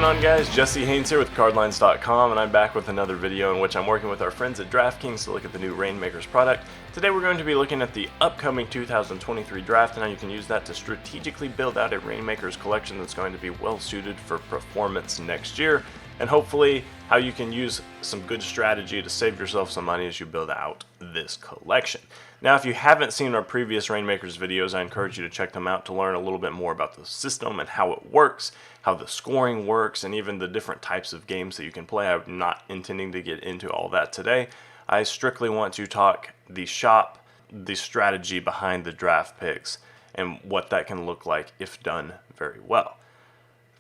on, guys? Jesse Haynes here with cardlines.com, and I'm back with another video in which I'm working with our friends at DraftKings to look at the new Reignmakers product. Today we're going to be looking at the upcoming 2023 draft and how you can use that to strategically build out a Reignmakers collection that's going to be well suited for performance next year, and hopefully how you can use some good strategy to save yourself some money as you build out this collection. Now, if you haven't seen our previous Reignmakers videos, I encourage you to check them out to learn a little bit more about the system and how it works, how the scoring works, and even the different types of games that you can play. I'm not intending to get into all that today. I strictly want to talk the shop, the strategy behind the draft picks, and what that can look like if done very well.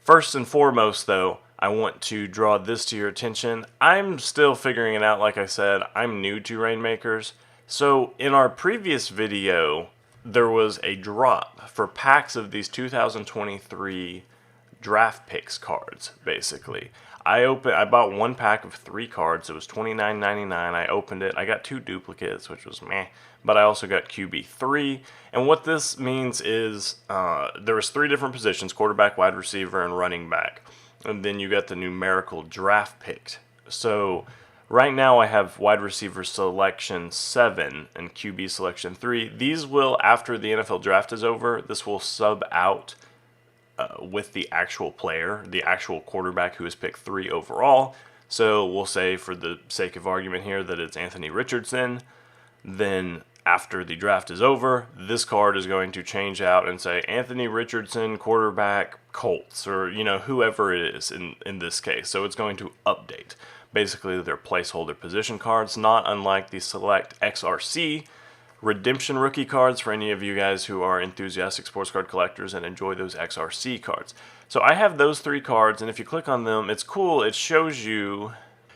First and foremost, though, I want to draw this to your attention. I'm still figuring it out. Like I said, I'm new to Reignmakers. So in our previous video, there was a drop for packs of these 2023 draft picks cards, basically. I bought one pack of 3 cards. It was $29.99. I opened it. I got 2 duplicates, which was meh. But I also got QB3. And what this means is there was 3 different positions: quarterback, wide receiver, and running back. And then you got the numerical draft picked. So right now I have wide receiver selection 7 and QB selection 3. These will, after the NFL draft is over, this will sub out with the actual player, the actual quarterback who is picked 3 overall. So we'll say, for the sake of argument here, that it's Anthony Richardson. Then after the draft is over, this card is going to change out and say Anthony Richardson, quarterback, Colts, or whoever it is in this case. So it's going to update. Basically, they're placeholder position cards, not unlike the Select XRC redemption rookie cards for any of you guys who are enthusiastic sports card collectors and enjoy those XRC cards. So I have those 3 cards, and if you click on them, it's cool. It tells you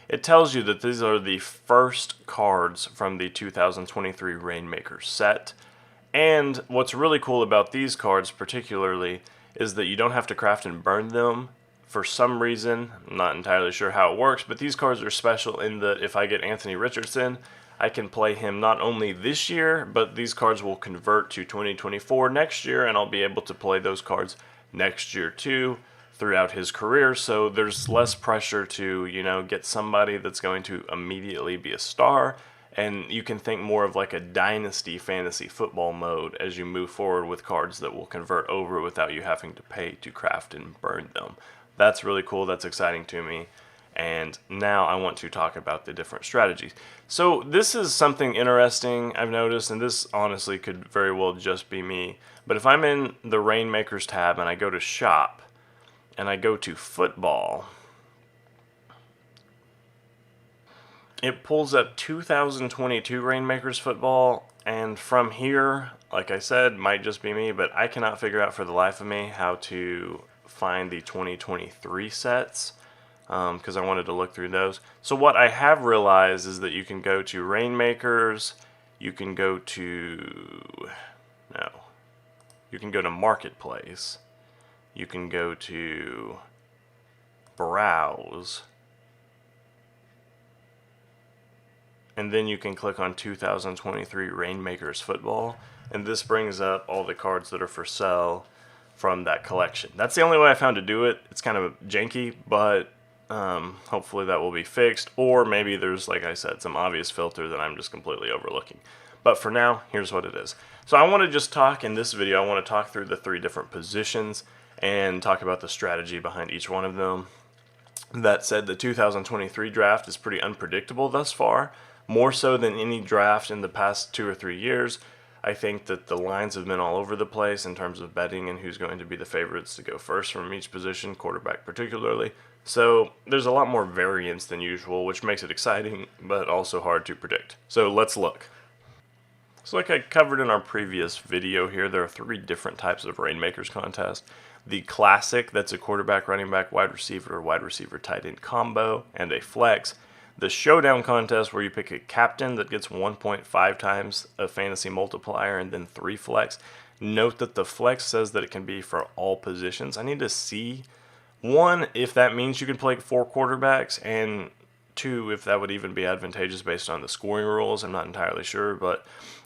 that these are the first cards from the 2023 Reignmakers set. And what's really cool about these cards particularly is that you don't have to craft and burn them. For some reason, I'm not entirely sure how it works, but these cards are special in that if I get Anthony Richardson, I can play him not only this year, but these cards will convert to 2024 next year, and I'll be able to play those cards next year too throughout his career. So there's less pressure to, get somebody that's going to immediately be a star, and you can think more of like a dynasty fantasy football mode as you move forward with cards that will convert over without you having to pay to craft and burn them. That's really cool. That's exciting to me. And now I want to talk about the different strategies. So this is something interesting I've noticed, and this honestly could very well just be me. But if I'm in the Reignmakers tab and I go to shop and I go to football, it pulls up 2022 Reignmakers football, and from here, like I said, might just be me, but I cannot figure out for the life of me how to find the 2023 sets. Because I wanted to look through those. So what I have realized is that you can go to Reignmakers, you can go to Marketplace, you can go to Browse, and then you can click on 2023 Reignmakers Football, and this brings up all the cards that are for sale from that collection. That's the only way I found to do it. It's kind of janky, but hopefully that will be fixed, or maybe there's, like I said, some obvious filter that I'm just completely overlooking. But for now, here's what it is. So I want to just talk in this video, I want to talk through the 3 different positions and talk about the strategy behind each one of them. That said, the 2023 draft is pretty unpredictable thus far, more so than any draft in the past 2 or 3 years. I think that the lines have been all over the place in terms of betting and who's going to be the favorites to go first from each position, quarterback particularly. So there's a lot more variance than usual, which makes it exciting, but also hard to predict. So let's look. So like I covered in our previous video here, there are 3 different types of Reignmakers contest. The classic, that's a quarterback, running back, wide receiver, tight end combo, and a flex. The showdown contest, where you pick a captain that gets 1.5 times a fantasy multiplier and then 3 flex. Note that the flex says that it can be for all positions. I need to see, 1, if that means you can play 4 quarterbacks, and 2, if that would even be advantageous based on the scoring rules. I'm not entirely sure, but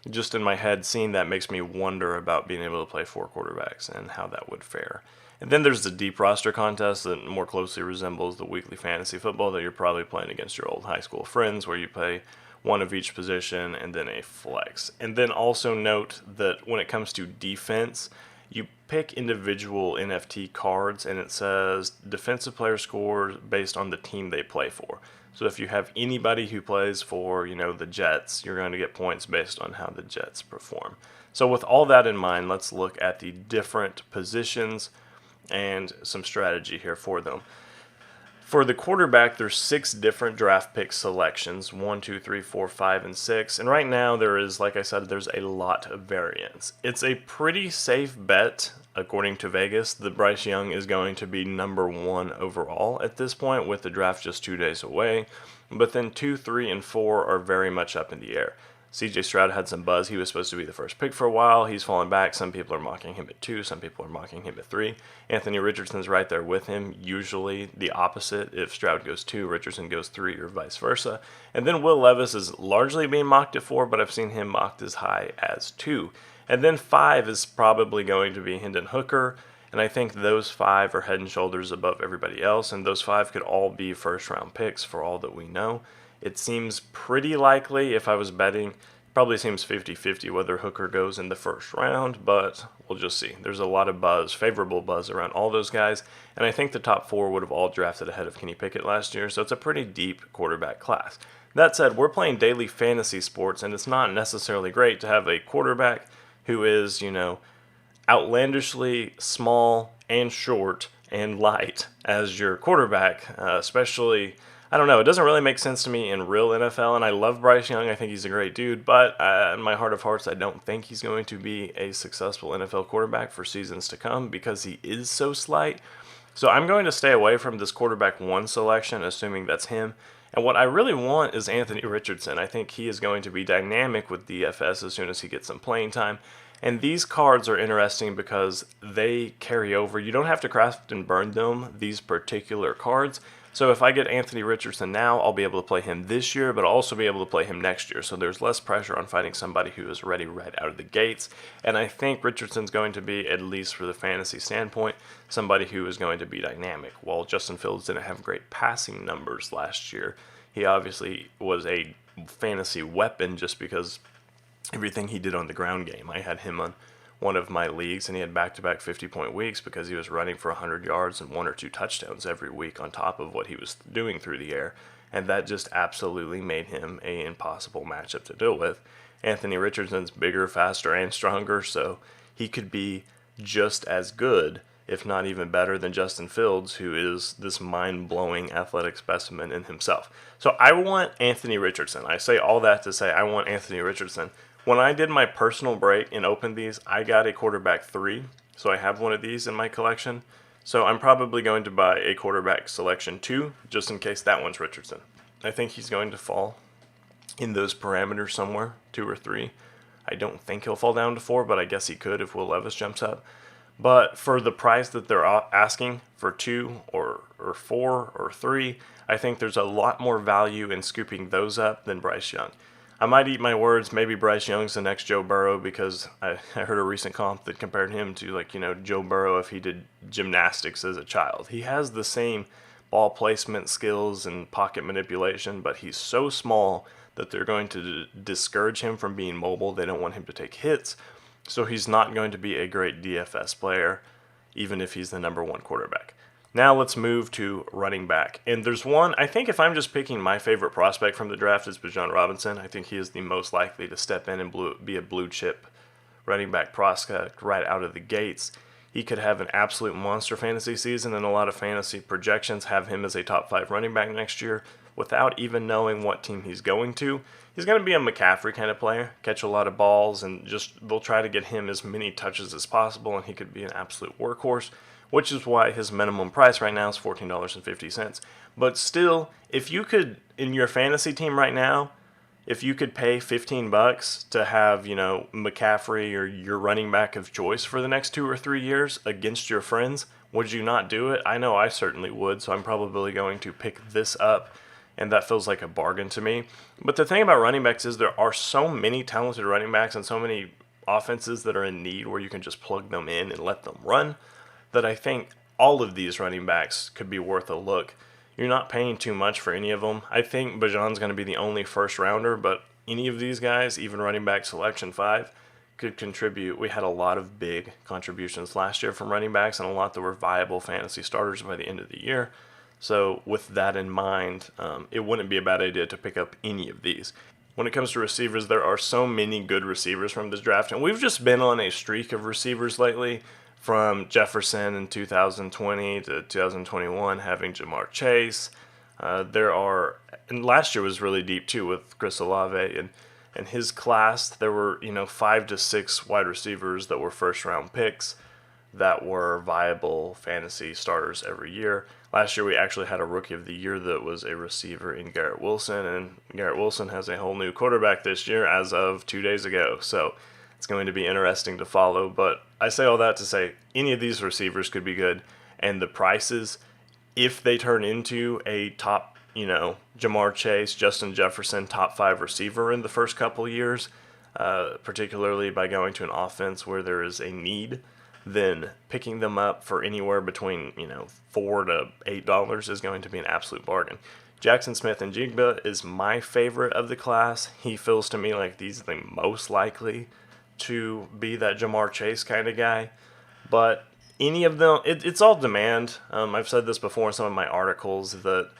just in my head, seeing that makes me wonder about being able to play 4 quarterbacks and how that would fare. And then there's the deep roster contest that more closely resembles the weekly fantasy football that you're probably playing against your old high school friends, where you play one of each position and then a flex. And then also note that when it comes to defense, you pick individual NFT cards and it says defensive player scores based on the team they play for. So if you have anybody who plays for, the Jets, you're going to get points based on how the Jets perform. So with all that in mind, let's look at the different positions and some strategy here for them. For the quarterback, there's 6 different draft pick selections, 1, 2, 3, 4, 5, and 6. And right now there is, like I said, there's a lot of variance. It's a pretty safe bet, according to Vegas, that Bryce Young is going to be number 1 overall at this point, with the draft just 2 days away. But then 2, 3, and 4 are very much up in the air. CJ Stroud had some buzz. He was supposed to be the first pick for a while. He's fallen back. Some people are mocking him at 2. Some people are mocking him at 3. Anthony Richardson's right there with him. Usually the opposite. If Stroud goes 2, Richardson goes 3, or vice versa. And then Will Levis is largely being mocked at 4, but I've seen him mocked as high as 2. And then 5 is probably going to be Hendon Hooker. And I think those 5 are head and shoulders above everybody else. And those 5 could all be first-round picks for all that we know. It seems pretty likely, if I was betting, probably seems 50-50 whether Hooker goes in the first round, but we'll just see. There's a lot of buzz, favorable buzz around all those guys, and I think the top 4 would have all drafted ahead of Kenny Pickett last year, so it's a pretty deep quarterback class. That said, we're playing daily fantasy sports, and it's not necessarily great to have a quarterback who is, outlandishly small and short and light as your quarterback, especially, I don't know, it doesn't really make sense to me in real NFL, and I love Bryce Young. I think he's a great dude, but in my heart of hearts, I don't think he's going to be a successful NFL quarterback for seasons to come because he is so slight. So I'm going to stay away from this quarterback 1 selection, assuming that's him. And what I really want is Anthony Richardson. I think he is going to be dynamic with DFS as soon as he gets some playing time. And these cards are interesting because they carry over. You don't have to craft and burn them, these particular cards. So if I get Anthony Richardson now, I'll be able to play him this year, but I'll also be able to play him next year. So there's less pressure on finding somebody who is ready right out of the gates. And I think Richardson's going to be, at least for the fantasy standpoint, somebody who is going to be dynamic. While Justin Fields didn't have great passing numbers last year, he obviously was a fantasy weapon just because everything he did on the ground game. I had him on one of my leagues, and he had back-to-back 50-point weeks because he was running for 100 yards and 1 or 2 touchdowns every week on top of what he was doing through the air, and that just absolutely made him an impossible matchup to deal with. Anthony Richardson's bigger, faster, and stronger, so he could be just as good, if not even better, than Justin Fields, who is this mind-blowing athletic specimen in himself. So I want Anthony Richardson. I say all that to say I want Anthony Richardson. When I did my personal break and opened these, I got a quarterback 3, so I have one of these in my collection. So I'm probably going to buy a quarterback selection 2, just in case that one's Richardson. I think he's going to fall in those parameters somewhere, 2 or 3. I don't think he'll fall down to 4, but I guess he could if Will Levis jumps up. But for the price that they're asking for 2 or 4 or 3, I think there's a lot more value in scooping those up than Bryce Young. I might eat my words, maybe Bryce Young's the next Joe Burrow, because I heard a recent comp that compared him to, Joe Burrow if he did gymnastics as a child. He has the same ball placement skills and pocket manipulation, but he's so small that they're going to discourage him from being mobile. They don't want him to take hits, so he's not going to be a great DFS player, even if he's the number 1 quarterback. Now let's move to running back. And there's one, I think if I'm just picking my favorite prospect from the draft, it's Bijan Robinson. I think he is the most likely to step in and be a blue chip running back prospect right out of the gates. He could have an absolute monster fantasy season, and a lot of fantasy projections have him as a top 5 running back next year without even knowing what team he's going to. He's going to be a McCaffrey kind of player, catch a lot of balls, and just they'll try to get him as many touches as possible, and he could be an absolute workhorse, which is why his minimum price right now is $14.50. But still, if you could, in your fantasy team right now, if you could pay $15 to have, McCaffrey or your running back of choice for the next 2 or 3 years against your friends, would you not do it? I know I certainly would, so I'm probably going to pick this up and that feels like a bargain to me. But the thing about running backs is there are so many talented running backs and so many offenses that are in need where you can just plug them in and let them run, that I think all of these running backs could be worth a look. You're not paying too much for any of them. I think Bajan's going to be the only first rounder, but any of these guys, even running back selection 5, could contribute. We had a lot of big contributions last year from running backs and a lot that were viable fantasy starters by the end of the year. So with that in mind, it wouldn't be a bad idea to pick up any of these. When it comes to receivers, there are so many good receivers from this draft, and we've just been on a streak of receivers lately, from Jefferson in 2020 to 2021 having Jamar Chase. And last year was really deep too with Chris Olave and his class. There were 5 to 6 wide receivers that were first round picks that were viable fantasy starters every year. Last year we actually had a rookie of the year that was a receiver in Garrett Wilson, and Garrett Wilson has a whole new quarterback this year as of 2 days ago. So it's going to be interesting to follow. But I say all that to say any of these receivers could be good, and the prices, if they turn into a top, Jamar Chase, Justin Jefferson, top 5 receiver in the first couple years, particularly by going to an offense where there is a need, then picking them up for anywhere between $4 to $8 is going to be an absolute bargain. Jackson Smith and Jigba is my favorite of the class. He feels to me like he's the most likely to be that Jamar Chase kind of guy. But any of them, it's all demand. I've said this before in some of my articles that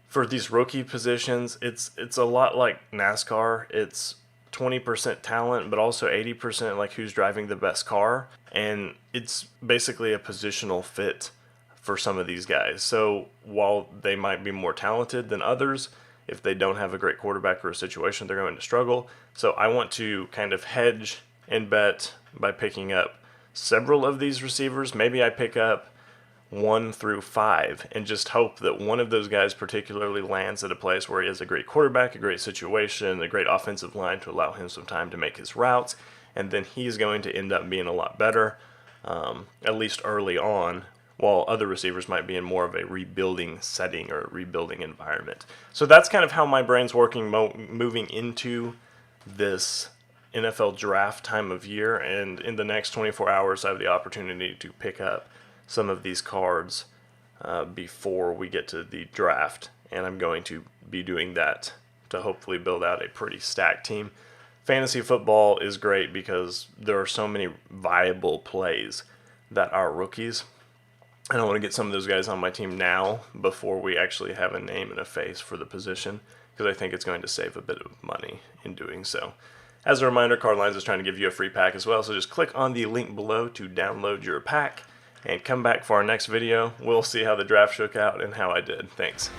for these rookie positions, it's a lot like NASCAR. It's 20% talent, but also 80% like who's driving the best car. And it's basically a positional fit for some of these guys. So while they might be more talented than others, if they don't have a great quarterback or a situation, they're going to struggle. So I want to kind of hedge and bet by picking up several of these receivers. Maybe I pick up 1 through 5 and just hope that one of those guys particularly lands at a place where he has a great quarterback, a great situation, a great offensive line to allow him some time to make his routes, and then he's going to end up being a lot better, at least early on, while other receivers might be in more of a rebuilding setting or rebuilding environment. So that's kind of how my brain's working moving into this NFL draft time of year, and in the next 24 hours I have the opportunity to pick up some of these cards before we get to the draft, and I'm going to be doing that to hopefully build out a pretty stacked team. Fantasy football is great because there are so many viable plays that are rookies, and I want to get some of those guys on my team now before we actually have a name and a face for the position, because I think it's going to save a bit of money in doing so. As a reminder, Cardlines is trying to give you a free pack as well, so just click on the link below to download your pack and come back for our next video. We'll see how the draft shook out and how I did. Thanks.